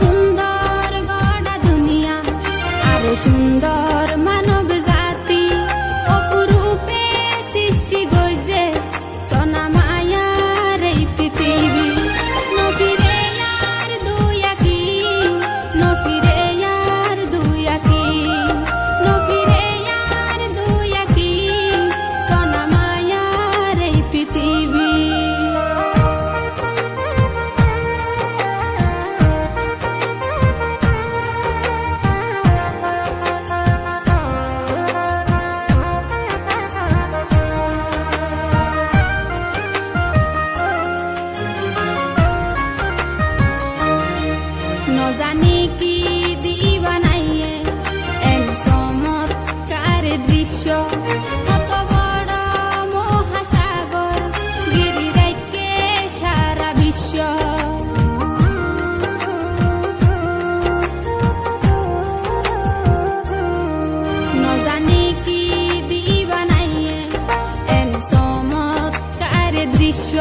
সুন্দর গড়া দুনিয়া, আরো সুন্দর মানব জাতি, অপরূপে সৃষ্টি গইছে সোনা মায়ার এই পৃথিবী। নফিরে আর দুই আঁখি, নফিরে আর দুই আঁখি, নফিরে আর দুই আঁখি, সোনা মায়ার এই পৃথিবী। নজানি কি দিবা নাইয়ে এন চমৎকার দৃশ্য, কত বড় মহাসাগর গিরি রাইকে সারা বিশ্ব। নজানি কি দিবা নাইয়ে এন চমৎকার দৃশ্য,